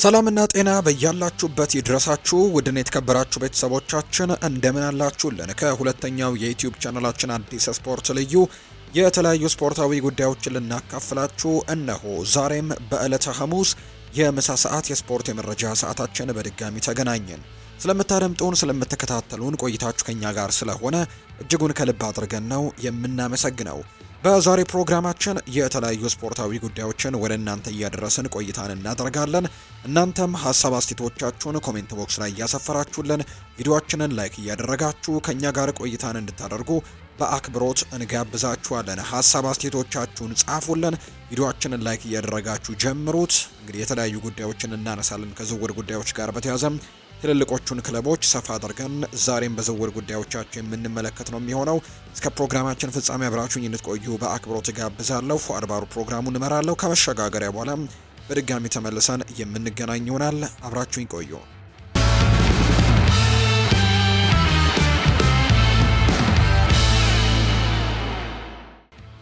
ሰላምና ጤና በያላችሁበት ይድረሳችሁ ውድን የተከበራችሁ ቤተሰቦቻችን እንደምን አላችሁልን? ከሁለተኛው የዩቲዩብ ቻናላችን አዲስ ስፖርት ልዩ የተለያዩ ስፖርታዊ ጉዳዮችን ልናካፍላችሁ እነሆ ዛሬም በዕለተ ሐሙስ የምሳ ሰዓት የስፖርት የመረጃ ሰዓታችን በድጋሚ ተገናኘን። ስለምታደምጡን ስለምትከታተሉን ቆይታችሁ ከኛ ጋር ስለሆነ እጅጉን ከልብ አድርገን ነው የምናመሰግነው። በዛሬ ፕሮግራማችን የተለያዩ ስፖርታዊ ጉዳዮችን ወደ እናንተ እያደረስን ቆይታን እናደርጋለን። እናንተም ሀሳብ አስተያየቶቻችሁን ኮሜንት ቦክስ ላይ እያሰፈራችሁልን ቪዲዮአችንን ላይክ እያደረጋችሁ ከኛ ጋር ቆይታን እንድታደርጉ በአክብሮት እንጋብዛችኋለን። ሀሳብ አስተያየቶቻችሁን ጻፉልን፣ ቪዲዮአችንን ላይክ እያደረጋችሁ ጀምሩት። እንግዲህ የተለያዩ ጉዳዮችን እናነሳለን ከዝውውር ጉዳዮች ጋር በተያያዘ ትልልቆቹን ክለቦች ሰፋ አድርገን ዛሬም በዝውውር ጉዳዮቻቸው የምንመለከት ነው የሚሆነው። እስከ ፕሮግራማችን ፍጻሜ አብራችሁኝ እንድትቆዩ በአክብሮት ጋብዛለሁ። ፉአድ ባሩ ፕሮግራሙን እመራለሁ። ከመሸጋገሪያ በኋላ በድጋሚ ተመልሰን የምንገናኝ ይሆናል። አብራችሁኝ ቆዩ።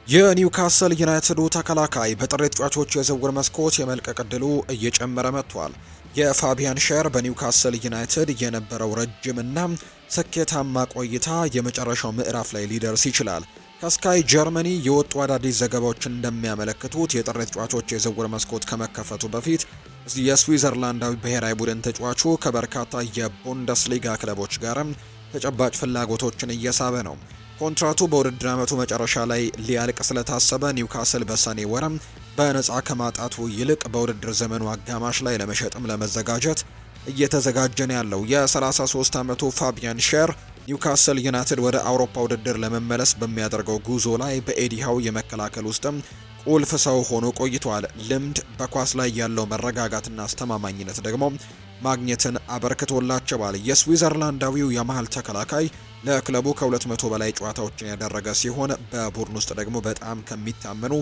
የኒውካስል ዩናይትዱ ተከላካይ በጥር ተጫዋቾች የዝውውር መስኮት የመልቀቅ ዕድሉ እየጨመረ መጥቷል። የፋቢያን ሼር በኒውካስል ዩናይትድ የነበረው ረጅምና ስኬታማ ቆይታ የመጨረሻው ምዕራፍ ላይ ሊደርስ ይችላል። ከስካይ ጀርመኒ የወጡ አዳዲስ ዘገባዎች እንደሚያመለክቱት የጥር ተጫዋቾች የዝውውር መስኮት ከመከፈቱ በፊት የስዊዘርላንዳዊ ብሔራዊ ቡድን ተጫዋቹ ከበርካታ የቡንደስሊጋ ክለቦች ጋርም ተጨባጭ ፍላጎቶችን እየሳበ ነው። ኮንትራቱ በውድድር ዓመቱ መጨረሻ ላይ ሊያልቅ ስለታሰበ ኒውካስል በሰኔ ወርም በነፃ ከማጣቱ ይልቅ በውድድር ዘመኑ አጋማሽ ላይ ለመሸጥም ለመዘጋጀት እየተዘጋጀ ነው ያለው። የ33 ዓመቱ ፋቢያን ሼር ኒውካስል ዩናይትድ ወደ አውሮፓ ውድድር ለመመለስ በሚያደርገው ጉዞ ላይ በኤዲሃው የመከላከል ውስጥም ቁልፍ ሰው ሆኖ ቆይቷል። ልምድ፣ በኳስ ላይ ያለው መረጋጋትና አስተማማኝነት ደግሞ ማግኘትን አበርክቶላቸዋል። የስዊዘርላንዳዊው የመሃል ተከላካይ ለክለቡ ከ200 በላይ ጨዋታዎችን ያደረገ ሲሆን በቡድን ውስጥ ደግሞ በጣም ከሚታመኑ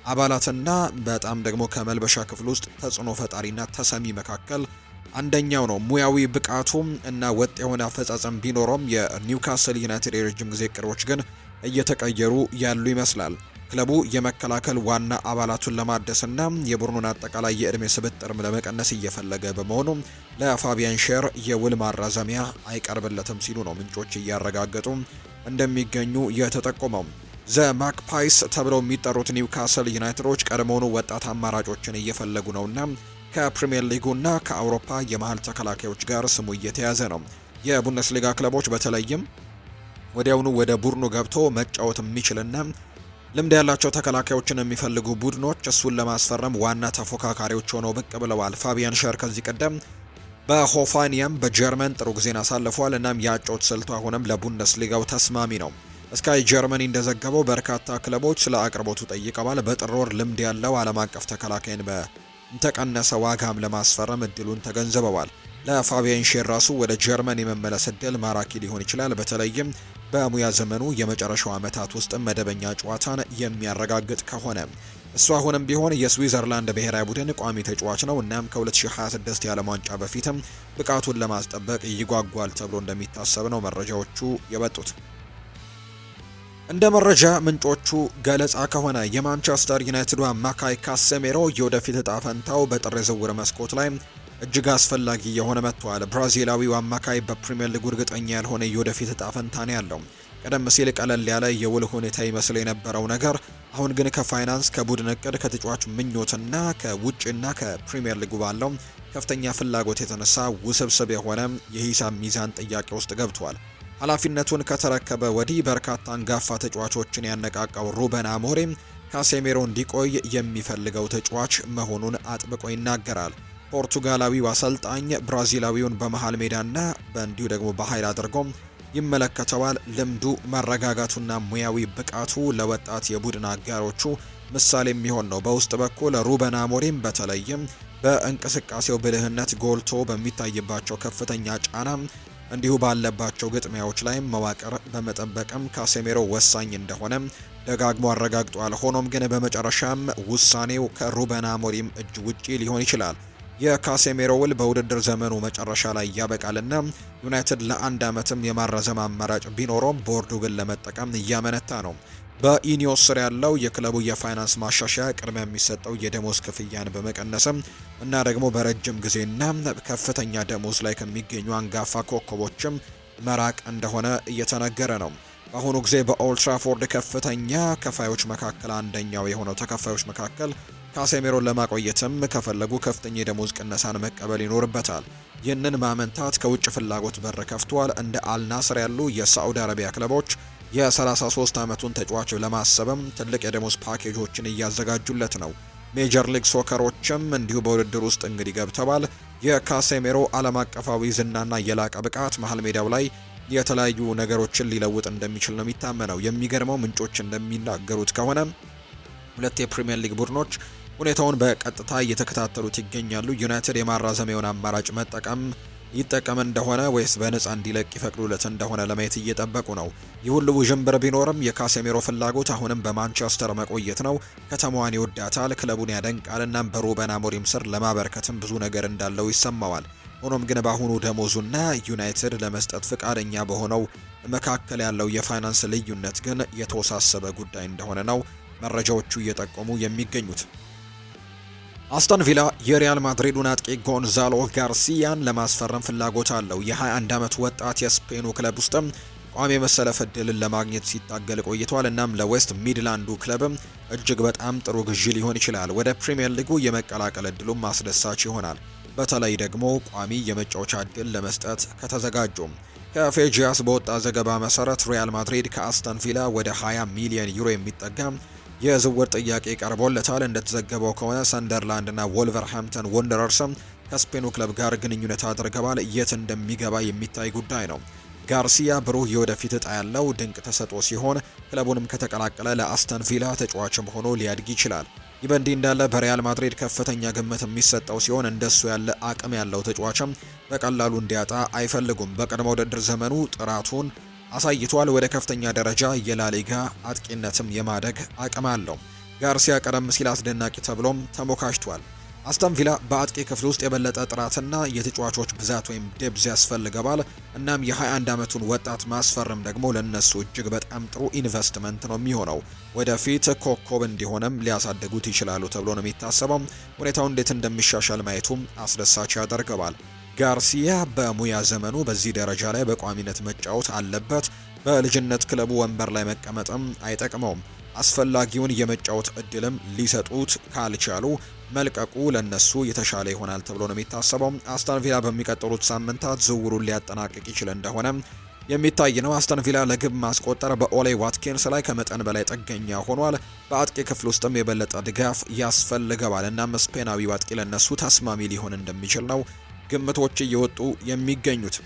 አባላትና በጣም ደግሞ ከመልበሻ ክፍል ውስጥ ተጽዕኖ ፈጣሪና ተሰሚ መካከል አንደኛው ነው። ሙያዊ ብቃቱም እና ወጥ የሆነ አፈጻጸም ቢኖረውም የኒውካስል ዩናይትድ የረጅም ጊዜ እቅዶች ግን እየተቀየሩ ያሉ ይመስላል። ክለቡ የመከላከል ዋና አባላቱን ለማደስና የቡድኑን አጠቃላይ የእድሜ ስብጥርም ለመቀነስ እየፈለገ በመሆኑ ለፋቢያን ሼር የውል ማራዘሚያ አይቀርብለትም ሲሉ ነው ምንጮች እያረጋገጡ እንደሚገኙ የተጠቆመው። ዘ ማክፓይስ ተብለው የሚጠሩት ኒውካስል ዩናይትዶች ቀድሞውኑ ወጣት አማራጮችን እየፈለጉ ነውና ከፕሪሚየር ሊጉና ከአውሮፓ የመሃል ተከላካዮች ጋር ስሙ እየተያዘ ነው። የቡንደስሊጋ ክለቦች በተለይም ወዲያውኑ ወደ ቡድኑ ገብቶ መጫወት የሚችልና ልምድ ያላቸው ተከላካዮችን የሚፈልጉ ቡድኖች እሱን ለማስፈረም ዋና ተፎካካሪዎች ሆነው ብቅ ብለዋል። ፋቢያን ሸር ከዚህ ቀደም በሆፋኒየም በጀርመን ጥሩ ጊዜን አሳልፏል። እናም የአጨዋወት ስልቱ አሁንም ለቡንደስሊጋው ተስማሚ ነው። ስካይ ጀርመኒ እንደዘገበው በርካታ ክለቦች ስለ አቅርቦቱ ጠይቀዋል። በጥር ወር ልምድ ያለው ዓለም አቀፍ ተከላካይን በተቀነሰ ዋጋም ለማስፈረም እድሉን ተገንዝበዋል። ለፋቢያን ሼር ራሱ ወደ ጀርመን የመመለስ እድል ማራኪ ሊሆን ይችላል። በተለይም በሙያ ዘመኑ የመጨረሻው ዓመታት ውስጥ መደበኛ ጨዋታን የሚያረጋግጥ ከሆነ እሱ አሁንም ቢሆን የስዊዘርላንድ ብሔራዊ ቡድን ቋሚ ተጫዋች ነው። እናም ከ2026 የዓለም ዋንጫ በፊትም ብቃቱን ለማስጠበቅ ይጓጓል ተብሎ እንደሚታሰብ ነው መረጃዎቹ የወጡት። እንደ መረጃ ምንጮቹ ገለጻ ከሆነ የማንቸስተር ዩናይትዱ አማካይ ካሴሜሮ የወደፊት እጣ ፈንታው በጥር የዝውውር መስኮት ላይ እጅግ አስፈላጊ የሆነ መጥቷል። ብራዚላዊው አማካይ በፕሪሚየር ሊግ እርግጠኛ ያልሆነ የወደፊት እጣ ፈንታ ነው ያለው። ቀደም ሲል ቀለል ያለ የውል ሁኔታ ይመስል የነበረው ነገር አሁን ግን ከፋይናንስ፣ ከቡድን እቅድ፣ ከተጫዋች ምኞትና ከውጭና ከፕሪሚየር ሊጉ ባለው ከፍተኛ ፍላጎት የተነሳ ውስብስብ የሆነ የሂሳብ ሚዛን ጥያቄ ውስጥ ገብቷል። ኃላፊነቱን ከተረከበ ወዲህ በርካታ አንጋፋ ተጫዋቾችን ያነቃቃው ሩበን አሞሪም ካሴሜሮ እንዲቆይ የሚፈልገው ተጫዋች መሆኑን አጥብቆ ይናገራል። ፖርቱጋላዊው አሰልጣኝ ብራዚላዊውን በመሃል ሜዳና በእንዲሁ ደግሞ በኃይል አድርጎም ይመለከተዋል። ልምዱ፣ መረጋጋቱና ሙያዊ ብቃቱ ለወጣት የቡድን አጋሮቹ ምሳሌ የሚሆን ነው። በውስጥ በኩል ሩበን አሞሪም በተለይም በእንቅስቃሴው ብልህነት ጎልቶ በሚታይባቸው ከፍተኛ ጫና እንዲሁ ባለባቸው ግጥሚያዎች ላይ መዋቅር በመጠበቅም ካሴሜሮ ወሳኝ እንደሆነ ደጋግሞ አረጋግጧል። ሆኖም ግን በመጨረሻም ውሳኔው ከሩበን አሞሪም እጅ ውጪ ሊሆን ይችላል። የካሴሜሮ ውል በውድድር ዘመኑ መጨረሻ ላይ ያበቃልና ዩናይትድ ለአንድ ዓመትም የማራዘም አማራጭ ቢኖረውም ቦርዱ ግን ለመጠቀም እያመነታ ነው። በኢኒዮስ ስር ያለው የክለቡ የፋይናንስ ማሻሻያ ቅድሚያ የሚሰጠው የደሞዝ ክፍያን በመቀነስም እና ደግሞ በረጅም ጊዜና ከፍተኛ ደሞዝ ላይ ከሚገኙ አንጋፋ ኮከቦችም መራቅ እንደሆነ እየተነገረ ነው። በአሁኑ ጊዜ በኦልትራፎርድ ከፍተኛ ከፋዮች መካከል አንደኛው የሆነው ተከፋዮች መካከል ካሴሜሮን ለማቆየትም ከፈለጉ ከፍተኛ የደሞዝ ቅነሳን መቀበል ይኖርበታል። ይህንን ማመንታት ከውጭ ፍላጎት በር ከፍቷል። እንደ አልናስር ያሉ የሳዑዲ አረቢያ ክለቦች የ33 ዓመቱን ተጫዋች ለማሰብም ትልቅ የደሞዝ ፓኬጆችን እያዘጋጁለት ነው። ሜጀር ሊግ ሶከሮችም እንዲሁ በውድድር ውስጥ እንግዲህ ገብተዋል። የካሴሜሮ ዓለም አቀፋዊ ዝናና የላቀ ብቃት መሀል ሜዳው ላይ የተለያዩ ነገሮችን ሊለውጥ እንደሚችል ነው የሚታመነው። የሚገርመው ምንጮች እንደሚናገሩት ከሆነ ሁለት የፕሪሚየር ሊግ ቡድኖች ሁኔታውን በቀጥታ እየተከታተሉት ይገኛሉ። ዩናይትድ የማራዘሚያውን አማራጭ ይጠቀም እንደሆነ ወይስ በነፃ እንዲለቅ ይፈቅዱለት እንደሆነ ለማየት እየጠበቁ ነው። ይህ ሁሉ ውዥንብር ቢኖርም የካሴሜሮ ፍላጎት አሁንም በማንቸስተር መቆየት ነው። ከተማዋን ይወዳታል፣ ክለቡን ያደንቃል፣ እናም በሩበን አሞሪም ስር ለማበርከትም ብዙ ነገር እንዳለው ይሰማዋል። ሆኖም ግን በአሁኑ ደሞዙና ዩናይትድ ለመስጠት ፍቃደኛ በሆነው መካከል ያለው የፋይናንስ ልዩነት ግን የተወሳሰበ ጉዳይ እንደሆነ ነው መረጃዎቹ እየጠቆሙ የሚገኙት። አስተን ቪላ የሪያል ማድሪዱን አጥቂ ጎንዛሎ ጋርሲያን ለማስፈረም ፍላጎት አለው። የ21 ዓመት ወጣት የስፔኑ ክለብ ውስጥም ቋሚ የመሰለፍ ዕድልን ለማግኘት ሲታገል ቆይቷል። እናም ለዌስት ሚድላንዱ ክለብም እጅግ በጣም ጥሩ ግዢ ሊሆን ይችላል። ወደ ፕሪሚየር ሊጉ የመቀላቀል ዕድሉም ማስደሳች ይሆናል። በተለይ ደግሞ ቋሚ የመጫወቻ ዕድል ለመስጠት ከተዘጋጁም። ከፌጂያስ በወጣ ዘገባ መሰረት ሪያል ማድሪድ ከአስተን ቪላ ወደ 20 ሚሊዮን ዩሮ የሚጠጋ የዝውውር ጥያቄ ቀርቦለታል። እንደተዘገበው ከሆነ ሰንደርላንድ እና ወልቨርሃምፕተን ወንደረርስም ከስፔኑ ክለብ ጋር ግንኙነት አድርገዋል። የት እንደሚገባ የሚታይ ጉዳይ ነው። ጋርሲያ ብሩህ የወደፊት እጣ ያለው ድንቅ ተሰጥኦ ሲሆን ክለቡንም ከተቀላቀለ ለአስተን ቪላ ተጫዋችም ሆኖ ሊያድግ ይችላል። ይህ በእንዲህ እንዳለ በሪያል ማድሪድ ከፍተኛ ግምት የሚሰጠው ሲሆን እንደሱ ያለ አቅም ያለው ተጫዋችም በቀላሉ እንዲያጣ አይፈልጉም። በቀድሞ ውድድር ዘመኑ ጥራቱን አሳይቷል። ወደ ከፍተኛ ደረጃ የላሊጋ አጥቂነትም የማደግ አቅም አለው። ጋርሲያ ቀደም ሲል አስደናቂ ተብሎም ተሞካሽቷል። አስተን ቪላ በአጥቂ ክፍል ውስጥ የበለጠ ጥራትና የተጫዋቾች ብዛት ወይም ዴብዝ ያስፈልገዋል። እናም የ21 ዓመቱን ወጣት ማስፈረም ደግሞ ለነሱ እጅግ በጣም ጥሩ ኢንቨስትመንት ነው የሚሆነው። ወደፊት ኮከብ እንዲሆንም ሊያሳድጉት ይችላሉ ተብሎ ነው የሚታሰበው። ሁኔታው እንዴት እንደሚሻሻል ማየቱም አስደሳች ያደርገዋል። ጋርሲያ በሙያ ዘመኑ በዚህ ደረጃ ላይ በቋሚነት መጫወት አለበት። በልጅነት ክለቡ ወንበር ላይ መቀመጥም አይጠቅመውም። አስፈላጊውን የመጫወት እድልም ሊሰጡት ካልቻሉ መልቀቁ ለነሱ የተሻለ ይሆናል ተብሎ ነው የሚታሰበው። አስተን ቪላ በሚቀጥሉት ሳምንታት ዝውውሩን ሊያጠናቅቅ ይችል እንደሆነ የሚታይ ነው። አስተን ቪላ ለግብ ማስቆጠር በኦሌ ዋትኪንስ ላይ ከመጠን በላይ ጥገኛ ሆኗል። በአጥቂ ክፍል ውስጥም የበለጠ ድጋፍ ያስፈልገዋል። እናም ስፔናዊ አጥቂ ለነሱ ተስማሚ ሊሆን እንደሚችል ነው ግምቶች እየወጡ የሚገኙት።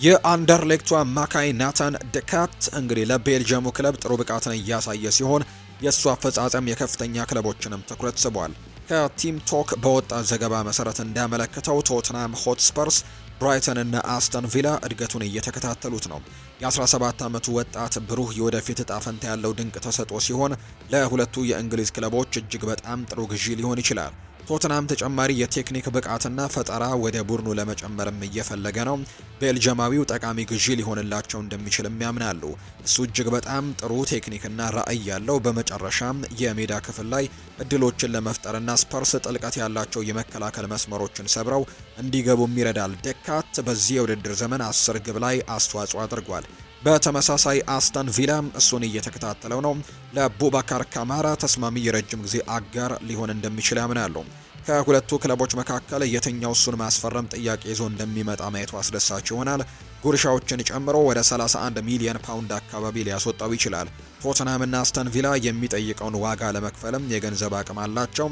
የአንደርሌክቱ አማካይ ናታን ደካት እንግዲህ ለቤልጅየሙ ክለብ ጥሩ ብቃትን እያሳየ ሲሆን የእሱ አፈጻጸም የከፍተኛ ክለቦችንም ትኩረት ስቧል። ከቲም ቶክ በወጣ ዘገባ መሰረት እንዳመለከተው ቶትናም ሆትስፐርስ፣ ብራይተን እና አስተን ቪላ እድገቱን እየተከታተሉት ነው። የ17 ዓመቱ ወጣት ብሩህ የወደፊት እጣ ፈንታ ያለው ድንቅ ተሰጥኦ ሲሆን ለሁለቱ የእንግሊዝ ክለቦች እጅግ በጣም ጥሩ ግዢ ሊሆን ይችላል። ቶትናም ተጨማሪ የቴክኒክ ብቃትና ፈጠራ ወደ ቡድኑ ለመጨመርም እየፈለገ ነው። ቤልጅማዊው ጠቃሚ ግዢ ሊሆንላቸው እንደሚችልም ያምናሉ። እሱ እጅግ በጣም ጥሩ ቴክኒክና ራዕይ ያለው፣ በመጨረሻም የሜዳ ክፍል ላይ እድሎችን ለመፍጠርና ስፐርስ ጥልቀት ያላቸው የመከላከል መስመሮችን ሰብረው እንዲገቡም ይረዳል። ደካት በዚህ የውድድር ዘመን 10 ግብ ላይ አስተዋጽኦ አድርጓል። በተመሳሳይ አስተን ቪላም እሱን እየተከታተለው ነው። ለቡባካር ካማራ ተስማሚ የረጅም ጊዜ አጋር ሊሆን እንደሚችል ያምናሉ። ከሁለቱ ክለቦች መካከል የትኛው እሱን ማስፈረም ጥያቄ ይዞ እንደሚመጣ ማየቱ አስደሳች ይሆናል። ጉርሻዎችን ጨምሮ ወደ 31 ሚሊዮን ፓውንድ አካባቢ ሊያስወጣው ይችላል። ቶተንሃምና አስተን ቪላ የሚጠይቀውን ዋጋ ለመክፈልም የገንዘብ አቅም አላቸው።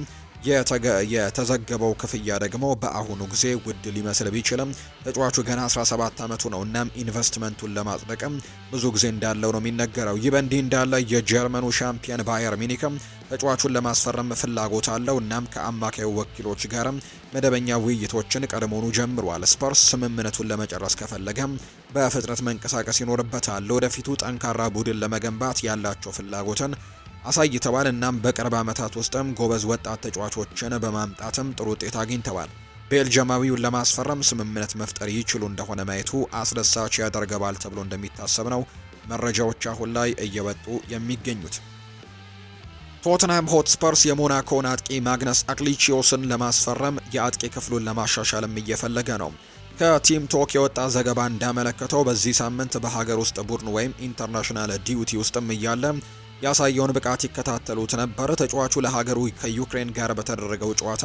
የተዘገበው ክፍያ ደግሞ በአሁኑ ጊዜ ውድ ሊመስል ቢችልም ተጫዋቹ ገና 17 ዓመቱ ነው። እናም ኢንቨስትመንቱን ለማጽደቅም ብዙ ጊዜ እንዳለው ነው የሚነገረው። ይህ በእንዲህ እንዳለ የጀርመኑ ሻምፒየን ባየር ሚኒክም ተጫዋቹን ለማስፈረም ፍላጎት አለው። እናም ከአማካዩ ወኪሎች ጋርም መደበኛ ውይይቶችን ቀድሞውኑ ጀምሯል። ስፐርስ ስምምነቱን ለመጨረስ ከፈለገም በፍጥነት መንቀሳቀስ ይኖርበታል። ለወደፊቱ ጠንካራ ቡድን ለመገንባት ያላቸው ፍላጎትን አሳይተዋል። እናም በቅርብ ዓመታት ውስጥም ጎበዝ ወጣት ተጫዋቾችን በማምጣትም ጥሩ ውጤት አግኝተዋል። ቤልጅማዊውን ለማስፈረም ስምምነት መፍጠር ይችሉ እንደሆነ ማየቱ አስደሳች ያደርገዋል ተብሎ እንደሚታሰብ ነው መረጃዎች አሁን ላይ እየወጡ የሚገኙት። ቶትንሃም ሆትስፐርስ የሞናኮን አጥቂ ማግነስ አክሊቺዮስን ለማስፈረም የአጥቂ ክፍሉን ለማሻሻልም እየፈለገ ነው። ከቲም ቶክ የወጣ ዘገባ እንዳመለከተው በዚህ ሳምንት በሀገር ውስጥ ቡድን ወይም ኢንተርናሽናል ዲዩቲ ውስጥም እያለ ያሳየውን ብቃት ይከታተሉት ነበር። ተጫዋቹ ለሀገሩ ከዩክሬን ጋር በተደረገው ጨዋታ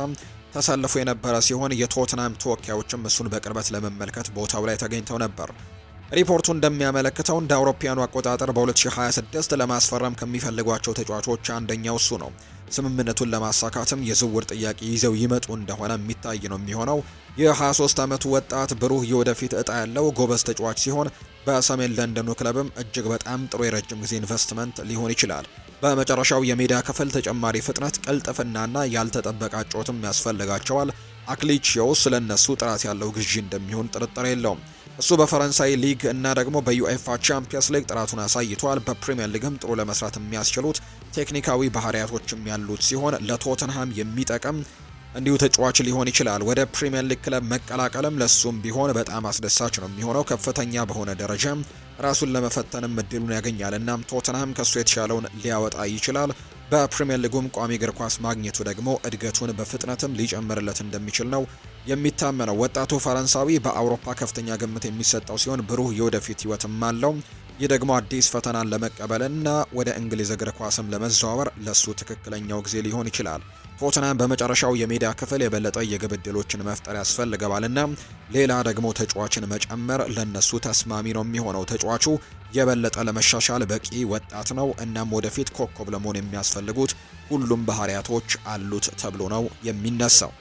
ተሰልፎ የነበረ ሲሆን የቶትንሃም ተወካዮችም እሱን በቅርበት ለመመልከት ቦታው ላይ ተገኝተው ነበር። ሪፖርቱ እንደሚያመለክተው እንደ አውሮፓውያኑ አቆጣጠር በ2026 ለማስፈረም ከሚፈልጓቸው ተጫዋቾች አንደኛው እሱ ነው። ስምምነቱን ለማሳካትም የዝውውር ጥያቄ ይዘው ይመጡ እንደሆነ የሚታይ ነው የሚሆነው። የ23 ዓመቱ ወጣት ብሩህ የወደፊት እጣ ያለው ጎበዝ ተጫዋች ሲሆን በሰሜን ለንደኑ ክለብም እጅግ በጣም ጥሩ የረጅም ጊዜ ኢንቨስትመንት ሊሆን ይችላል። በመጨረሻው የሜዳ ክፍል ተጨማሪ ፍጥነት፣ ቅልጥፍናና ያልተጠበቀ ጨዋታም ያስፈልጋቸዋል። አክሊቺዮስ ስለነሱ ጥራት ያለው ግዢ እንደሚሆን ጥርጥር የለውም። እሱ በፈረንሳይ ሊግ እና ደግሞ በዩኤፋ ቻምፒየንስ ሊግ ጥራቱን አሳይቷል። በፕሪሚየር ሊግም ጥሩ ለመስራት የሚያስችሉት ቴክኒካዊ ባህሪያቶችም ያሉት ሲሆን ለቶተንሃም የሚጠቅም እንዲሁ ተጫዋች ሊሆን ይችላል። ወደ ፕሪሚየር ሊግ ክለብ መቀላቀልም ለሱም ቢሆን በጣም አስደሳች ነው የሚሆነው። ከፍተኛ በሆነ ደረጃ ራሱን ለመፈተንም እድሉን ያገኛል። እናም ቶተንሃም ከሱ የተሻለውን ሊያወጣ ይችላል። በፕሪሚየር ሊጉም ቋሚ እግር ኳስ ማግኘቱ ደግሞ እድገቱን በፍጥነትም ሊጨምርለት እንደሚችል ነው የሚታመነው። ወጣቱ ፈረንሳዊ በአውሮፓ ከፍተኛ ግምት የሚሰጠው ሲሆን ብሩህ የወደፊት ህይወትም አለው። ይህ ደግሞ አዲስ ፈተናን ለመቀበልና ወደ እንግሊዝ እግር ኳስም ለመዘዋወር ለሱ ትክክለኛው ጊዜ ሊሆን ይችላል። ቶተንሃም በመጨረሻው የሜዳ ክፍል የበለጠ የግብ ዕድሎችን መፍጠር ያስፈልገዋልና ሌላ ደግሞ ተጫዋችን መጨመር ለነሱ ተስማሚ ነው የሚሆነው። ተጫዋቹ የበለጠ ለመሻሻል በቂ ወጣት ነው። እናም ወደፊት ኮከብ ለመሆን የሚያስፈልጉት ሁሉም ባህሪያቶች አሉት ተብሎ ነው የሚነሳው።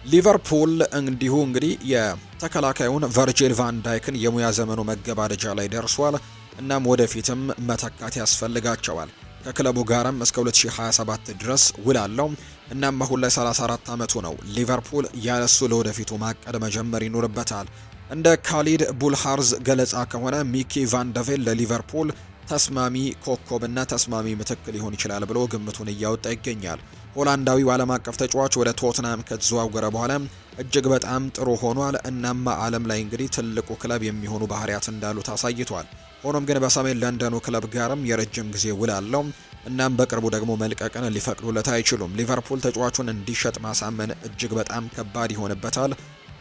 ሊቨርፑል እንዲሁ እንግዲህ የተከላካዩን ቨርጂል ቫን ዳይክን የሙያ ዘመኑ መገባደጃ ላይ ደርሷል። እናም ወደፊትም መተካት ያስፈልጋቸዋል። ከክለቡ ጋርም እስከ 2027 ድረስ ውል አለው። እናም አሁን ላይ 34 ዓመቱ ነው። ሊቨርፑል ያለሱ ለወደፊቱ ማቀድ መጀመር ይኖርበታል። እንደ ካሊድ ቡልሃርዝ ገለጻ ከሆነ ሚኪ ቫን ደቬል ለሊቨርፑል ተስማሚ ኮከብና ተስማሚ ምትክ ሊሆን ይችላል ብሎ ግምቱን እያወጣ ይገኛል። ሆላንዳዊው ዓለም አቀፍ ተጫዋች ወደ ቶትንሃም ከተዘዋወረ በኋላ እጅግ በጣም ጥሩ ሆኗል። እናም ዓለም ላይ እንግዲህ ትልቁ ክለብ የሚሆኑ ባህሪያት እንዳሉት አሳይቷል። ሆኖም ግን በሰሜን ለንደኑ ክለብ ጋርም የረጅም ጊዜ ውል አለው። እናም በቅርቡ ደግሞ መልቀቅን ሊፈቅዱለት አይችሉም። ሊቨርፑል ተጫዋቹን እንዲሸጥ ማሳመን እጅግ በጣም ከባድ ይሆንበታል።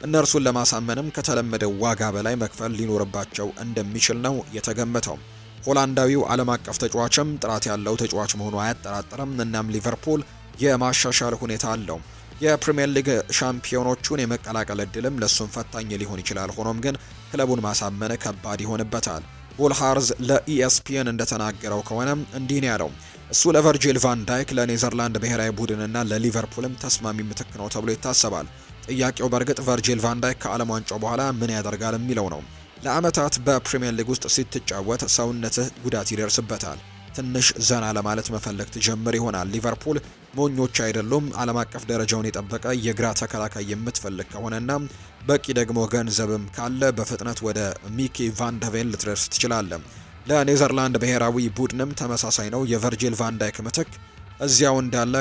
እነርሱን ለማሳመንም ከተለመደው ዋጋ በላይ መክፈል ሊኖርባቸው እንደሚችል ነው የተገመተው። ሆላንዳዊው ዓለም አቀፍ ተጫዋችም ጥራት ያለው ተጫዋች መሆኑ አያጠራጥርም። እናም ሊቨርፑል የማሻሻል ሁኔታ አለው። የፕሪሚየር ሊግ ሻምፒዮኖቹን የመቀላቀል እድልም ለሱም ፈታኝ ሊሆን ይችላል። ሆኖም ግን ክለቡን ማሳመን ከባድ ይሆንበታል። ቡልሃርዝ ለኢኤስፒኤን እንደተናገረው ከሆነ እንዲህ ነው ያለው። እሱ ለቨርጂል ቫን ዳይክ ለኔዘርላንድ ብሔራዊ ቡድንና ለሊቨርፑልም ተስማሚ ምትክ ነው ተብሎ ይታሰባል። ጥያቄው በእርግጥ ቨርጂል ቫን ዳይክ ከዓለም ዋንጫው በኋላ ምን ያደርጋል የሚለው ነው። ለዓመታት በፕሪሚየር ሊግ ውስጥ ስትጫወት ሰውነትህ ጉዳት ይደርስበታል። ትንሽ ዘና ለማለት መፈለግ ትጀምር ይሆናል። ሊቨርፑል ሞኞች አይደሉም። ዓለም አቀፍ ደረጃውን የጠበቀ የግራ ተከላካይ የምትፈልግ ከሆነና በቂ ደግሞ ገንዘብም ካለ በፍጥነት ወደ ሚኪ ቫን ደቬን ልትደርስ ትችላለህ። ለኔዘርላንድ ብሔራዊ ቡድንም ተመሳሳይ ነው። የቨርጂል ቫን ዳይክ ምትክ እዚያው እንዳለ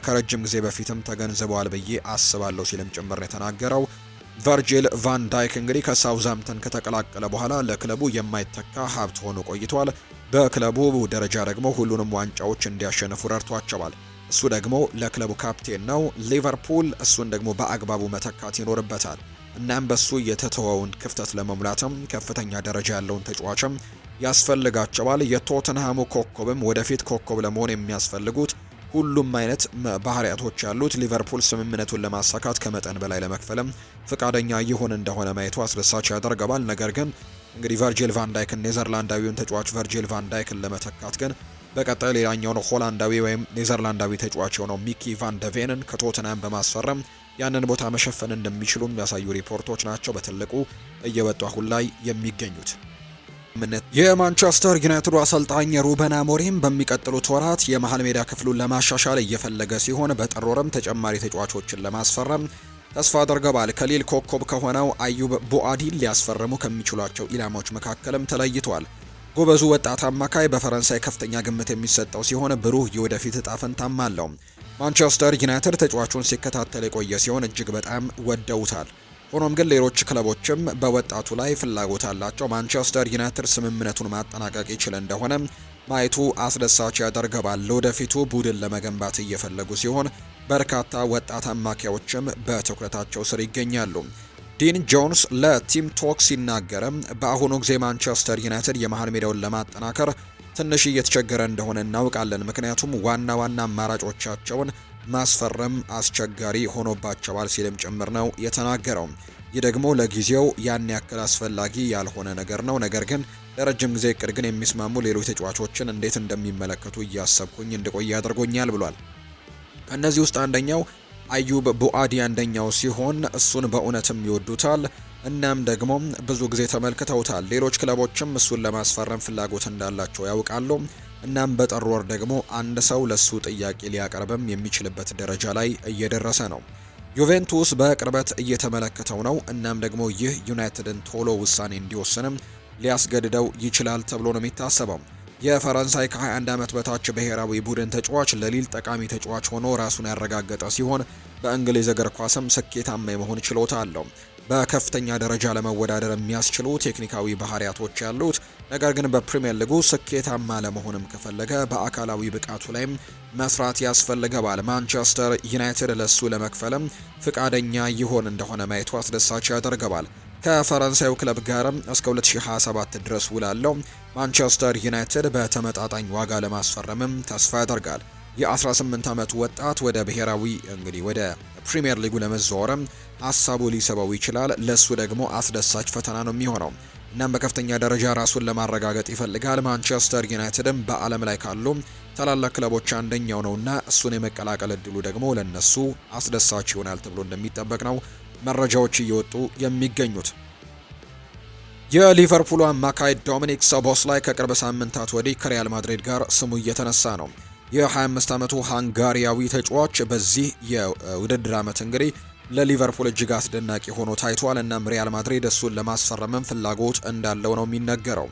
ከረጅም ጊዜ በፊትም ተገንዝበዋል ብዬ አስባለሁ ሲልም ጭምር የተናገረው። ቨርጂል ቫን ዳይክ እንግዲህ ከሳውዛምፕተን ከተቀላቀለ በኋላ ለክለቡ የማይተካ ሀብት ሆኖ ቆይቷል። በክለቡ ደረጃ ደግሞ ሁሉንም ዋንጫዎች እንዲያሸንፉ ረድቷቸዋል። እሱ ደግሞ ለክለቡ ካፕቴን ነው። ሊቨርፑል እሱን ደግሞ በአግባቡ መተካት ይኖርበታል። እናም በሱ የተተወውን ክፍተት ለመሙላትም ከፍተኛ ደረጃ ያለውን ተጫዋችም ያስፈልጋቸዋል። የቶተንሃሙ ኮከብም ወደፊት ኮከብ ለመሆን የሚያስፈልጉት ሁሉም አይነት ባህሪያቶች ያሉት ሊቨርፑል ስምምነቱን ለማሳካት ከመጠን በላይ ለመክፈልም ፍቃደኛ ይሁን እንደሆነ ማየቱ አስደሳች ያደርገዋል። ነገር ግን እንግዲህ ቨርጂል ቫን ዳይክን ኔዘርላንዳዊውን ተጫዋች ቨርጂል ቫን ዳይክን ለመተካት ግን በቀጣይ ሌላኛውን ሆላንዳዊ ወይም ኔዘርላንዳዊ ተጫዋች የሆነው ሚኪ ቫን ደቬንን ከቶተንሃም በማስፈረም ያንን ቦታ መሸፈን እንደሚችሉ የሚያሳዩ ሪፖርቶች ናቸው በትልቁ እየወጡ አሁን ላይ የሚገኙት። የማንቸስተር ዩናይትዱ አሰልጣኝ ሩበን አሞሪም በሚቀጥሉት ወራት የመሃል ሜዳ ክፍሉን ለማሻሻል እየፈለገ ሲሆን በጥር ወርም ተጨማሪ ተጫዋቾችን ለማስፈረም ተስፋ አድርገዋል። ከሊል ኮከብ ከሆነው አዩብ ቡአዲን ሊያስፈርሙ ከሚችሏቸው ኢላማዎች መካከልም ተለይቷል። ጎበዙ ወጣት አማካይ በፈረንሳይ ከፍተኛ ግምት የሚሰጠው ሲሆን ብሩህ የወደፊት እጣ ፈንታም አለው። ማንቸስተር ዩናይትድ ተጫዋቹን ሲከታተል የቆየ ሲሆን እጅግ በጣም ወደውታል። ሆኖም ግን ሌሎች ክለቦችም በወጣቱ ላይ ፍላጎት አላቸው። ማንቸስተር ዩናይትድ ስምምነቱን ማጠናቀቅ ይችል እንደሆነ ማየቱ አስደሳች ያደርገዋል። ለወደፊቱ ቡድን ለመገንባት እየፈለጉ ሲሆን በርካታ ወጣት አማካዮችም በትኩረታቸው ስር ይገኛሉ። ዲን ጆንስ ለቲም ቶክ ሲናገርም በአሁኑ ጊዜ ማንቸስተር ዩናይትድ የመሃል ሜዳውን ለማጠናከር ትንሽ እየተቸገረ እንደሆነ እናውቃለን። ምክንያቱም ዋና አማራጮቻቸውን ማስፈረም አስቸጋሪ ሆኖባቸዋል ሲልም ጭምር ነው የተናገረው። ይህ ደግሞ ለጊዜው ያን ያክል አስፈላጊ ያልሆነ ነገር ነው። ነገር ግን ለረጅም ጊዜ እቅድ ግን የሚስማሙ ሌሎች ተጫዋቾችን እንዴት እንደሚመለከቱ እያሰብኩኝ እንድቆይ አድርጎኛል ብሏል። ከእነዚህ ውስጥ አንደኛው አዩብ ቡአዲ አንደኛው ሲሆን እሱን በእውነትም ይወዱታል። እናም ደግሞ ብዙ ጊዜ ተመልክተውታል። ሌሎች ክለቦችም እሱን ለማስፈረም ፍላጎት እንዳላቸው ያውቃሉ። እናም በጥር ወር ደግሞ አንድ ሰው ለሱ ጥያቄ ሊያቀርብም የሚችልበት ደረጃ ላይ እየደረሰ ነው። ዩቬንቱስ በቅርበት እየተመለከተው ነው። እናም ደግሞ ይህ ዩናይትድን ቶሎ ውሳኔ እንዲወስንም ሊያስገድደው ይችላል ተብሎ ነው የሚታሰበው። የፈረንሳይ ከ21 ዓመት በታች ብሔራዊ ቡድን ተጫዋች ለሊል ጠቃሚ ተጫዋች ሆኖ ራሱን ያረጋገጠ ሲሆን በእንግሊዝ እግር ኳስም ስኬታማ የመሆን ችሎታ አለው። በከፍተኛ ደረጃ ለመወዳደር የሚያስችሉ ቴክኒካዊ ባህሪያቶች ያሉት፣ ነገር ግን በፕሪሚየር ሊጉ ስኬታማ ለመሆንም ከፈለገ በአካላዊ ብቃቱ ላይም መስራት ያስፈልገዋል። ማንቸስተር ዩናይትድ ለሱ ለመክፈልም ፍቃደኛ ይሆን እንደሆነ ማየቱ አስደሳች ያደርገዋል። ከፈረንሳዩ ክለብ ጋርም እስከ 2027 ድረስ ውላለው ማንቸስተር ዩናይትድ በተመጣጣኝ ዋጋ ለማስፈረምም ተስፋ ያደርጋል። የ18 ዓመቱ ወጣት ወደ ወደ ፕሪሚየር ሊጉ ለመዘዋወርም ሀሳቡ ሊስበው ይችላል። ለሱ ደግሞ አስደሳች ፈተና ነው የሚሆነው። እናም በከፍተኛ ደረጃ ራሱን ለማረጋገጥ ይፈልጋል። ማንቸስተር ዩናይትድም በዓለም ላይ ካሉ ታላላቅ ክለቦች አንደኛው ነውና እሱን የመቀላቀል እድሉ ደግሞ ለነሱ አስደሳች ይሆናል ተብሎ እንደሚጠበቅ ነው መረጃዎች እየወጡ የሚገኙት። የሊቨርፑሉ አማካይ ዶሚኒክ ሶቦስላይ ከቅርብ ሳምንታት ወዲህ ከሪያል ማድሪድ ጋር ስሙ እየተነሳ ነው። የ25 ዓመቱ ሃንጋሪያዊ ተጫዋች በዚህ የውድድር ዓመት እንግዲህ ለሊቨርፑል እጅግ አስደናቂ ሆኖ ታይቷል። እናም ሪያል ማድሪድ እሱን ለማስፈረምም ፍላጎት እንዳለው ነው የሚነገረው።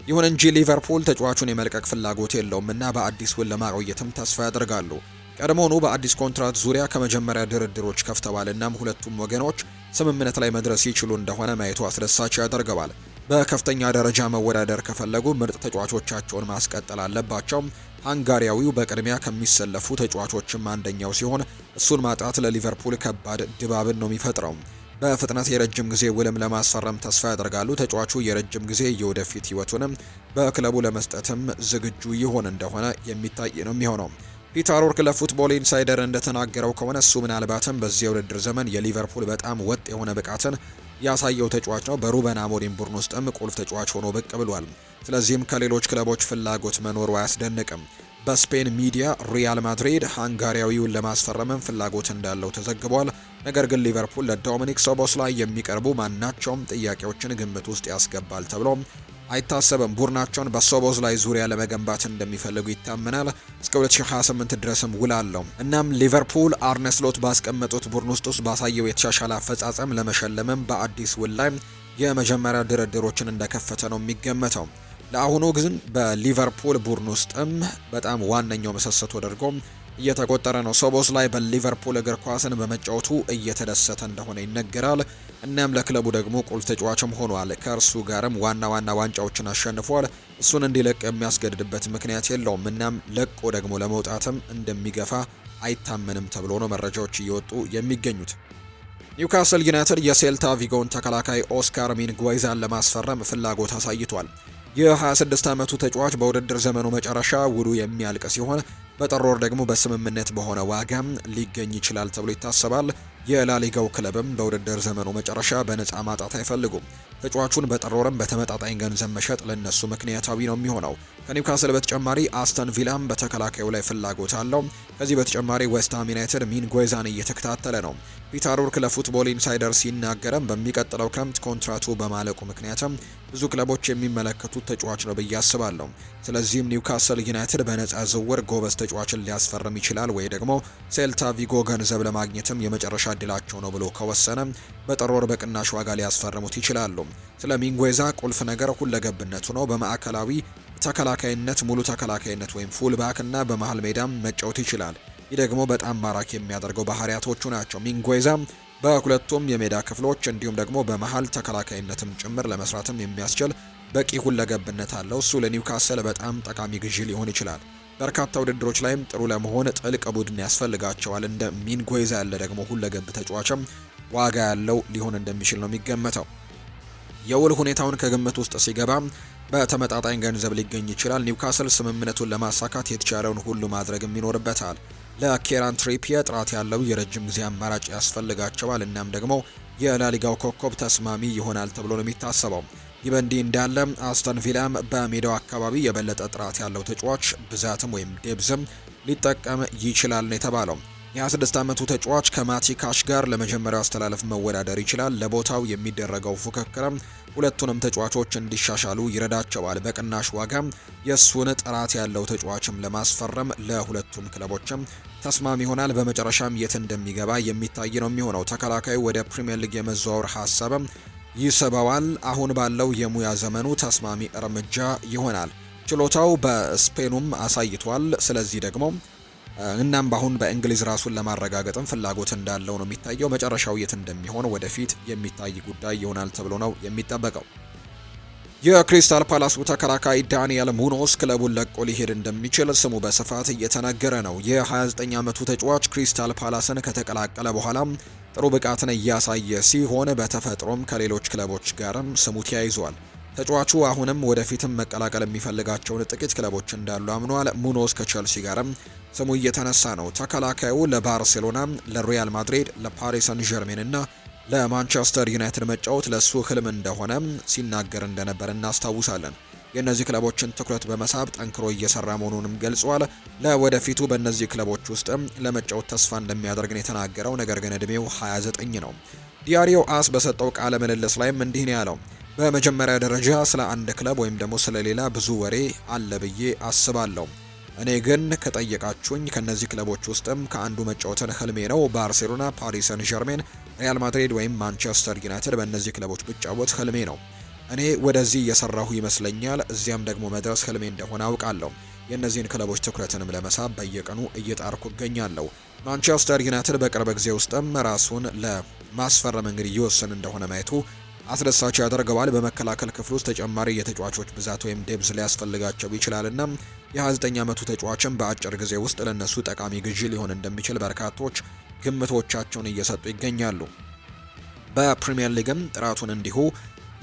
ይሁን እንጂ ሊቨርፑል ተጫዋቹን የመልቀቅ ፍላጎት የለውም እና በአዲስ ውል ለማቆየትም ተስፋ ያደርጋሉ። ቀድሞውኑ በአዲስ ኮንትራት ዙሪያ ከመጀመሪያ ድርድሮች ከፍተዋል። እናም ሁለቱም ወገኖች ስምምነት ላይ መድረስ ይችሉ እንደሆነ ማየቱ አስደሳች ያደርገዋል። በከፍተኛ ደረጃ መወዳደር ከፈለጉ ምርጥ ተጫዋቾቻቸውን ማስቀጠል አለባቸው። ሃንጋሪያዊው በቅድሚያ ከሚሰለፉ ተጫዋቾችም አንደኛው ሲሆን እሱን ማጣት ለሊቨርፑል ከባድ ድባብን ነው የሚፈጥረው። በፍጥነት የረጅም ጊዜ ውልም ለማስፈረም ተስፋ ያደርጋሉ። ተጫዋቹ የረጅም ጊዜ የወደፊት ህይወቱንም በክለቡ ለመስጠትም ዝግጁ ይሆን እንደሆነ የሚታይ ነው የሚሆነው። ፒተር ኦርክ ለፉትቦል ኢንሳይደር እንደተናገረው ከሆነ እሱ ምናልባትም በዚህ የውድድር ዘመን የሊቨርፑል በጣም ወጥ የሆነ ብቃትን ያሳየው ተጫዋች ነው። በሩበን አሞሪም ቡድን ውስጥም ቁልፍ ተጫዋች ሆኖ ብቅ ብሏል። ስለዚህም ከሌሎች ክለቦች ፍላጎት መኖሩ አያስደንቅም። በስፔን ሚዲያ ሪያል ማድሪድ ሃንጋሪያዊውን ለማስፈረምም ፍላጎት እንዳለው ተዘግቧል። ነገር ግን ሊቨርፑል ለዶሚኒክ ሶቦስላይ የሚቀርቡ ማናቸውም ጥያቄዎችን ግምት ውስጥ ያስገባል ተብሎ አይታሰብም። ቡድናቸውን በሶቦስላይ ዙሪያ ለመገንባት እንደሚፈልጉ ይታመናል። እስከ 2028 ድረስም ውል አለው። እናም ሊቨርፑል አርነ ስሎት ባስቀመጡት ቡድን ውስጥ ባሳየው የተሻሻለ አፈጻጸም ለመሸለምም በአዲስ ውል ላይ የመጀመሪያ ድርድሮችን እንደከፈተ ነው የሚገመተው። ለአሁኑ ግን በሊቨርፑል ቡድን ውስጥም በጣም ዋነኛው ምሰሶ ተደርጎ እየተቆጠረ ነው። ሶቦስላይ በሊቨርፑል እግር ኳስን በመጫወቱ እየተደሰተ እንደሆነ ይነገራል። እናም ለክለቡ ደግሞ ቁልፍ ተጫዋችም ሆኗል። ከእርሱ ጋርም ዋና ዋንጫዎችን አሸንፏል። እሱን እንዲለቅ የሚያስገድድበት ምክንያት የለውም። እናም ለቆ ደግሞ ለመውጣትም እንደሚገፋ አይታመንም ተብሎ ነው መረጃዎች እየወጡ የሚገኙት። ኒውካስል ዩናይትድ የሴልታ ቪጎን ተከላካይ ኦስካር ሚንጉዌዛን ለማስፈረም ፍላጎት አሳይቷል። የ26 ዓመቱ ተጫዋች በውድድር ዘመኑ መጨረሻ ውሉ የሚያልቅ ሲሆን በጥር ወር ደግሞ በስምምነት በሆነ ዋጋም ሊገኝ ይችላል ተብሎ ይታሰባል። የላሊጋው ክለብም በውድድር ዘመኑ መጨረሻ በነፃ ማጣት አይፈልጉም። ተጫዋቹን በጥር ወርም በተመጣጣኝ ገንዘብ መሸጥ ለነሱ ምክንያታዊ ነው የሚሆነው። ከኒውካስል በተጨማሪ አስተን ቪላም በተከላካዩ ላይ ፍላጎት አለው። ከዚህ በተጨማሪ ዌስትሃም ዩናይትድ ሚንጉዌዛን እየተከታተለ ነው። ፒተር ኦርክ ለፉትቦል ኢንሳይደር ሲናገረም በሚቀጥለው ክረምት ኮንትራቱ በማለቁ ምክንያትም ብዙ ክለቦች የሚመለከቱት ተጫዋች ነው ብዬ አስባለሁ። ስለዚህም ኒውካስል ዩናይትድ በነፃ ዝውውር ጎበዝ ተጫዋችን ሊያስፈርም ይችላል ወይ ደግሞ ሴልታ ቪጎ ገንዘብ ለማግኘትም የመጨረሻ እድላቸው ነው ብሎ ከወሰነ በጥር ወር በቅናሽ ዋጋ ሊያስፈርሙት ይችላሉ። ስለ ሚንጉዌዛ ቁልፍ ነገር ሁለገብነቱ ነው። በማዕከላዊ ተከላካይነት፣ ሙሉ ተከላካይነት ወይም ፉል ባክ እና በመሃል ሜዳም መጫወት ይችላል። ይህ ደግሞ በጣም ማራኪ የሚያደርገው ባህሪያቶቹ ናቸው። ሚንጉዌዛ በሁለቱም የሜዳ ክፍሎች እንዲሁም ደግሞ በመሃል ተከላካይነትም ጭምር ለመስራትም የሚያስችል በቂ ሁለገብነት አለው። እሱ ለኒውካስል በጣም ጠቃሚ ግዢ ሊሆን ይችላል። በርካታ ውድድሮች ላይም ጥሩ ለመሆን ጥልቅ ቡድን ያስፈልጋቸዋል። እንደ ሚንጉዌዛ ያለ ደግሞ ሁለገብ ተጫዋችም ዋጋ ያለው ሊሆን እንደሚችል ነው የሚገመተው። የውል ሁኔታውን ከግምት ውስጥ ሲገባ በተመጣጣኝ ገንዘብ ሊገኝ ይችላል። ኒውካስል ስምምነቱን ለማሳካት የተቻለውን ሁሉ ማድረግም ይኖርበታል። ለኬራን ትሪፒየ ጥራት ያለው የረጅም ጊዜ አማራጭ ያስፈልጋቸዋል። እናም ደግሞ የላሊጋው ኮከብ ተስማሚ ይሆናል ተብሎ ነው የሚታሰበው። ይህ በእንዲህ እንዳለ አስተን ቪላም በሜዳው አካባቢ የበለጠ ጥራት ያለው ተጫዋች ብዛትም ወይም ዴብዝም ሊጠቀም ይችላል ነው የተባለው። የ26 ዓመቱ ተጫዋች ከማቲ ካሽ ጋር ለመጀመሪያው አስተላለፍ መወዳደር ይችላል። ለቦታው የሚደረገው ፉክክርም ሁለቱንም ተጫዋቾች እንዲሻሻሉ ይረዳቸዋል። በቅናሽ ዋጋ የእሱን ጥራት ያለው ተጫዋችም ለማስፈረም ለሁለቱም ክለቦችም ተስማሚ ይሆናል። በመጨረሻም የት እንደሚገባ የሚታይ ነው የሚሆነው። ተከላካዩ ወደ ፕሪምየር ሊግ የመዘዋወር ሀሳብም ይስበዋል። አሁን ባለው የሙያ ዘመኑ ተስማሚ እርምጃ ይሆናል። ችሎታው በስፔኑም አሳይቷል። ስለዚህ ደግሞ እናም በአሁን በእንግሊዝ ራሱን ለማረጋገጥም ፍላጎት እንዳለው ነው የሚታየው። መጨረሻው የት እንደሚሆን ወደፊት የሚታይ ጉዳይ ይሆናል ተብሎ ነው የሚጠበቀው። የክሪስታል ፓላሱ ተከላካይ ዳንኤል ሙኖስ ክለቡን ለቆ ሊሄድ እንደሚችል ስሙ በስፋት እየተነገረ ነው። የ29 ዓመቱ ተጫዋች ክሪስታል ፓላስን ከተቀላቀለ በኋላ ጥሩ ብቃትን እያሳየ ሲሆን በተፈጥሮም ከሌሎች ክለቦች ጋርም ስሙ ተያይዟል። ተጫዋቹ አሁንም ወደፊትም መቀላቀል የሚፈልጋቸውን ጥቂት ክለቦች እንዳሉ አምኗል። ሙኖስ ከቼልሲ ጋርም ስሙ እየተነሳ ነው። ተከላካዩ ለባርሴሎና፣ ለሪያል ማድሪድ፣ ለፓሪስ ሰን ዠርሜን እና ለማንቸስተር ዩናይትድ መጫወት ለሱ ህልም እንደሆነ ሲናገር እንደነበር እናስታውሳለን። የእነዚህ ክለቦችን ትኩረት በመሳብ ጠንክሮ እየሰራ መሆኑንም ገልጿል። ለወደፊቱ በእነዚህ ክለቦች ውስጥም ለመጫወት ተስፋ እንደሚያደርግ ነው የተናገረው። ነገር ግን እድሜው 29 ነው። ዲያሪዮ አስ በሰጠው ቃለ ምልልስ ላይም እንዲህ ነው ያለው። በመጀመሪያ ደረጃ ስለ አንድ ክለብ ወይም ደግሞ ስለ ሌላ ብዙ ወሬ አለ ብዬ አስባለሁ። እኔ ግን ከጠየቃችሁኝ ከነዚህ ክለቦች ውስጥም ከአንዱ መጫወትን ህልሜ ነው። ባርሴሎና፣ ፓሪስ ሰን ዠርሜን፣ ሪያል ማድሪድ ወይም ማንቸስተር ዩናይትድ በእነዚህ ክለቦች ብጫወት ህልሜ ነው። እኔ ወደዚህ እየሰራሁ ይመስለኛል። እዚያም ደግሞ መድረስ ህልሜ እንደሆነ አውቃለሁ። የእነዚህን ክለቦች ትኩረትንም ለመሳብ በየቀኑ እየጣርኩ እገኛለሁ። ማንቸስተር ዩናይትድ በቅርብ ጊዜ ውስጥም ራሱን ለማስፈረም እንግዲህ ይወስን እንደሆነ ማየቱ አስደሳች ያደርገዋል። በመከላከል ክፍል ውስጥ ተጨማሪ የተጫዋቾች ብዛት ወይም ዴብዝ ሊያስፈልጋቸው ይችላልና የ29 ዓመቱ ተጫዋችም በአጭር ጊዜ ውስጥ ለነሱ ጠቃሚ ግዢ ሊሆን እንደሚችል በርካቶች ግምቶቻቸውን እየሰጡ ይገኛሉ። በፕሪሚየር ሊግም ጥራቱን እንዲሁ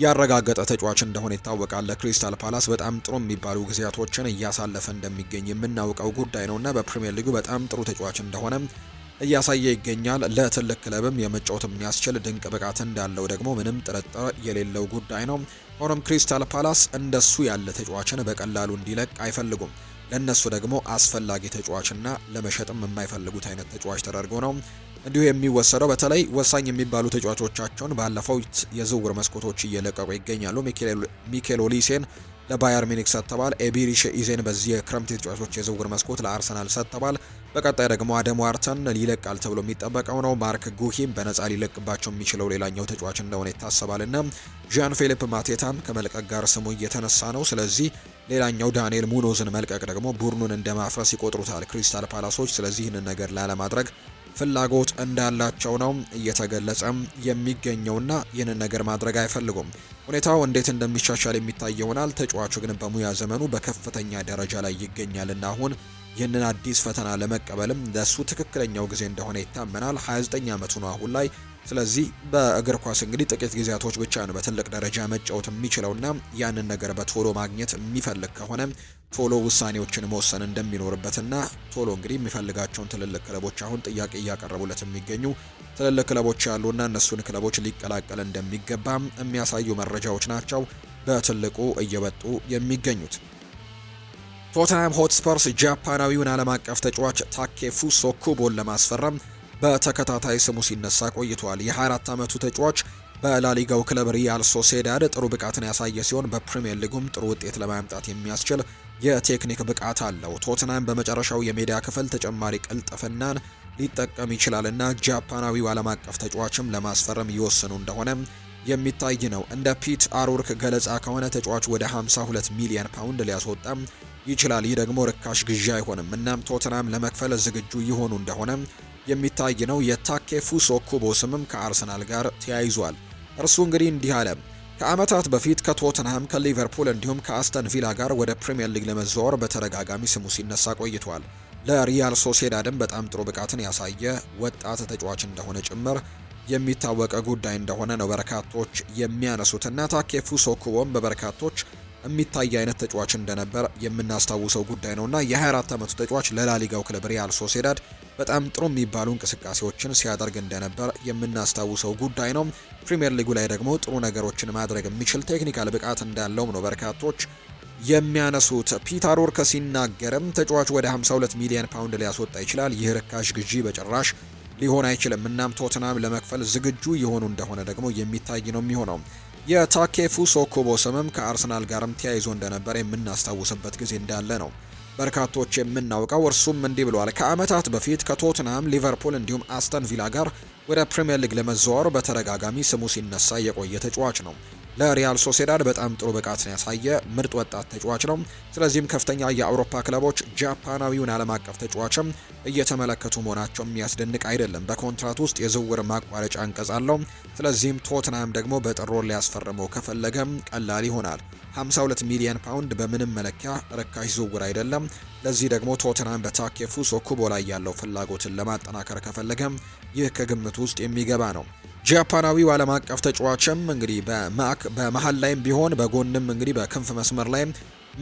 ያረጋገጠ ተጫዋች እንደሆነ ይታወቃል። ለክሪስታል ፓላስ በጣም ጥሩ የሚባሉ ጊዜያቶችን እያሳለፈ እንደሚገኝ የምናውቀው ጉዳይ ነውና በፕሪሚየር ሊጉ በጣም ጥሩ ተጫዋች እንደሆነ እያሳየ ይገኛል። ለትልቅ ክለብም የመጫወት የሚያስችል ድንቅ ብቃት እንዳለው ደግሞ ምንም ጥርጥር የሌለው ጉዳይ ነው። ሆኖም ክሪስታል ፓላስ እንደሱ ያለ ተጫዋችን በቀላሉ እንዲለቅ አይፈልጉም። ለነሱ ደግሞ አስፈላጊ ተጫዋችና ለመሸጥም የማይፈልጉት አይነት ተጫዋች ተደርጎ ነው እንዲሁ የሚወሰደው። በተለይ ወሳኝ የሚባሉ ተጫዋቾቻቸውን ባለፈው የዝውውር መስኮቶች እየለቀቁ ይገኛሉ። ሚኬል ኦሊሴን ለባየር ሚኒክ ሰጥተዋል። ኤቢሪሽ ኢዜን በዚህ የክረምት ተጫዋቾች የዝውውር መስኮት ለአርሰናል ሰጥተዋል። በቀጣይ ደግሞ አደም ዋርተን ሊለቃል ተብሎ የሚጠበቀው ነው። ማርክ ጉሂም በነፃ ሊለቅባቸው የሚችለው ሌላኛው ተጫዋች እንደሆነ ይታሰባልና ዣን ፊሊፕ ማቴታም ከመልቀቅ ጋር ስሙ እየተነሳ ነው። ስለዚህ ሌላኛው ዳንኤል ሙኖዝን መልቀቅ ደግሞ ቡድኑን እንደማፍረስ ይቆጥሩታል ክሪስታል ፓላሶች። ስለዚህ ይህንን ነገር ላለማድረግ ፍላጎት እንዳላቸው ነው እየተገለጸ የሚገኘውና ይህንን ነገር ማድረግ አይፈልጉም። ሁኔታው እንዴት እንደሚሻሻል የሚታይ ይሆናል። ተጫዋቹ ግን በሙያ ዘመኑ በከፍተኛ ደረጃ ላይ ይገኛልና አሁን ይህንን አዲስ ፈተና ለመቀበልም ለሱ ትክክለኛው ጊዜ እንደሆነ ይታመናል። 29 ዓመቱ ነው አሁን ላይ። ስለዚህ በእግር ኳስ እንግዲህ ጥቂት ጊዜያቶች ብቻ ነው በትልቅ ደረጃ መጫወት የሚችለውና ያንን ነገር በቶሎ ማግኘት የሚፈልግ ከሆነ ቶሎ ውሳኔዎችን መወሰን እንደሚኖርበትና ቶሎ እንግዲህ የሚፈልጋቸውን ትልልቅ ክለቦች አሁን ጥያቄ እያቀረቡለት የሚገኙ ትልልቅ ክለቦች ያሉና እነሱን ክለቦች ሊቀላቀል እንደሚገባ የሚያሳዩ መረጃዎች ናቸው በትልቁ እየወጡ የሚገኙት። ቶተንሃም ሆትስፐርስ ጃፓናዊውን ዓለም አቀፍ ተጫዋች ታኬፉሶ ኩቦን ለማስፈረም በተከታታይ ስሙ ሲነሳ ቆይቷል። የ24 ዓመቱ ተጫዋች በላሊጋው ክለብ ሪያል ሶሴዳድ ጥሩ ብቃትን ያሳየ ሲሆን በፕሪሚየር ሊጉም ጥሩ ውጤት ለማምጣት የሚያስችል የቴክኒክ ብቃት አለው። ቶተንሃም በመጨረሻው የሜዳ ክፍል ተጨማሪ ቅልጥፍናን ሊጠቀም ይችላልና ጃፓናዊው ዓለም አቀፍ ተጫዋችም ለማስፈረም ይወስኑ እንደሆነ የሚታይ ነው። እንደ ፒት አሩርክ ገለጻ ከሆነ ተጫዋቹ ወደ 52 ሚሊዮን ፓውንድ ሊያስወጣም ይችላል። ይህ ደግሞ ርካሽ ግዢ አይሆንም። እናም ቶተናም ለመክፈል ዝግጁ ይሆኑ እንደሆነ የሚታይ ነው። የታኬፉሶ ኩቦ ስምም ከአርሰናል ጋር ተያይዟል። እርሱ እንግዲህ እንዲህ አለ። ከዓመታት በፊት ከቶተንሃም ከሊቨርፑል እንዲሁም ከአስተን ቪላ ጋር ወደ ፕሪምየር ሊግ ለመዘዋወር በተደጋጋሚ ስሙ ሲነሳ ቆይቷል። ለሪያል ሶሴዳድም በጣም ጥሩ ብቃትን ያሳየ ወጣት ተጫዋች እንደሆነ ጭምር የሚታወቀ ጉዳይ እንደሆነ ነው በርካቶች የሚያነሱትና ታኬፉሶ ኩቦም በበርካቶች የሚታይ አይነት ተጫዋች እንደነበር የምናስታውሰው ጉዳይ ነውና የ24 ዓመቱ ተጫዋች ለላሊጋው ክለብ ሪያል ሶሴዳድ በጣም ጥሩ የሚባሉ እንቅስቃሴዎችን ሲያደርግ እንደነበር የምናስታውሰው ጉዳይ ነው። ፕሪሚየር ሊጉ ላይ ደግሞ ጥሩ ነገሮችን ማድረግ የሚችል ቴክኒካል ብቃት እንዳለውም ነው በርካቶች የሚያነሱት። ፒተር ኡርክ ሲናገርም ተጫዋቹ ወደ 52 ሚሊዮን ፓውንድ ሊያስወጣ ይችላል። ይህ ርካሽ ግዢ በጭራሽ ሊሆን አይችልም። እናም ቶተንሃም ለመክፈል ዝግጁ የሆኑ እንደሆነ ደግሞ የሚታይ ነው የሚሆነው። የታኬፉሶ ኩቦ ስምም ከአርሰናል ጋርም ተያይዞ እንደነበር የምናስታውስበት ጊዜ እንዳለ ነው በርካቶች የምናውቀው። እርሱም እንዲህ ብሏል። ከዓመታት በፊት ከቶትንሃም፣ ሊቨርፑል እንዲሁም አስተን ቪላ ጋር ወደ ፕሪምየር ሊግ ለመዘዋወር በተደጋጋሚ ስሙ ሲነሳ የቆየ ተጫዋች ነው። ለሪያል ሶሴዳድ በጣም ጥሩ ብቃትን ያሳየ ምርጥ ወጣት ተጫዋች ነው። ስለዚህም ከፍተኛ የአውሮፓ ክለቦች ጃፓናዊውን ዓለም አቀፍ ተጫዋችም እየተመለከቱ መሆናቸው የሚያስደንቅ አይደለም። በኮንትራት ውስጥ የዝውውር ማቋረጫ አንቀጽ አለው። ስለዚህም ቶትንሃም ደግሞ በጥር ወር ሊያስፈርመው ከፈለገም ቀላል ይሆናል። 52 ሚሊዮን ፓውንድ በምንም መለኪያ ርካሽ ዝውውር አይደለም። ለዚህ ደግሞ ቶትንሃም በታኬፉሶ ኩቦ ላይ ያለው ፍላጎትን ለማጠናከር ከፈለገም ይህ ከግምት ውስጥ የሚገባ ነው። ጃፓናዊው ዓለም አቀፍ ተጫዋችም እንግዲህ በመሀል ላይም ቢሆን በጎንም እንግዲህ በክንፍ መስመር ላይም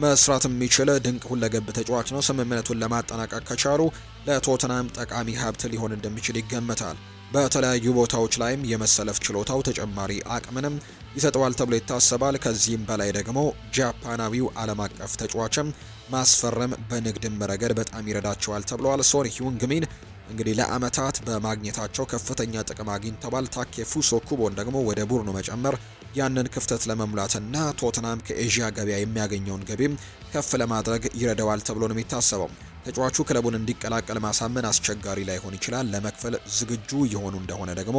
መስራት የሚችል ድንቅ ሁለገብ ተጫዋች ነው። ስምምነቱን ለማጠናቀቅ ከቻሉ ለቶተንሃም ጠቃሚ ሀብት ሊሆን እንደሚችል ይገመታል። በተለያዩ ቦታዎች ላይም የመሰለፍ ችሎታው ተጨማሪ አቅምንም ይሰጠዋል ተብሎ ይታሰባል። ከዚህም በላይ ደግሞ ጃፓናዊው ዓለም አቀፍ ተጫዋችም ማስፈረም በንግድም ረገድ በጣም ይረዳቸዋል ተብለዋል። ሶን ሂዩንግሚን እንግዲህ ለአመታት በማግኘታቸው ከፍተኛ ጥቅም አግኝተዋል። ታኬፉሶ ኩቦን ደግሞ ወደ ቡድኑ መጨመር ያንን ክፍተት ለመሙላትና ቶትናም ከኤዥያ ገበያ የሚያገኘውን ገቢም ከፍ ለማድረግ ይረዳዋል ተብሎ ነው የሚታሰበው። ተጫዋቹ ክለቡን እንዲቀላቀል ማሳመን አስቸጋሪ ላይሆን ይችላል። ለመክፈል ዝግጁ የሆኑ እንደሆነ ደግሞ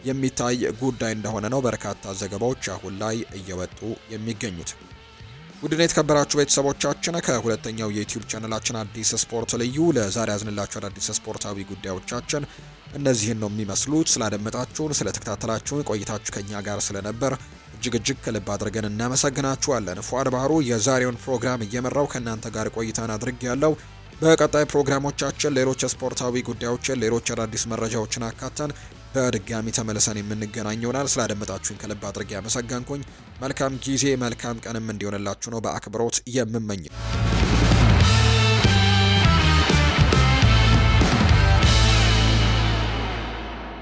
የሚታይ ጉዳይ እንደሆነ ነው በርካታ ዘገባዎች አሁን ላይ እየወጡ የሚገኙት። ውድና የተከበራችሁ ቤተሰቦቻችን ከሁለተኛው የዩቲዩብ ቻናላችን አዲስ ስፖርት ልዩ ለዛሬ ያዝንላችሁ አዳዲስ ስፖርታዊ ጉዳዮቻችን እነዚህን ነው የሚመስሉት። ስላደመጣችሁን፣ ስለተከታተላችሁን፣ ቆይታችሁ ከኛ ጋር ስለነበር እጅግ ከልብ አድርገን እናመሰግናችኋለን። ፏድ ባህሩ የዛሬውን ፕሮግራም እየመራው ከእናንተ ጋር ቆይታን አድርጌያለሁ። በቀጣይ ፕሮግራሞቻችን ሌሎች ስፖርታዊ ጉዳዮችን፣ ሌሎች አዳዲስ መረጃዎችን አካተን በድጋሚ ተመልሰን የምንገናኝ ይሆናል። ስላደመጣችሁኝ ከልብ አድርጌ ያመሰገንኩኝ። መልካም ጊዜ መልካም ቀንም እንዲሆንላችሁ ነው በአክብሮት የምመኝ።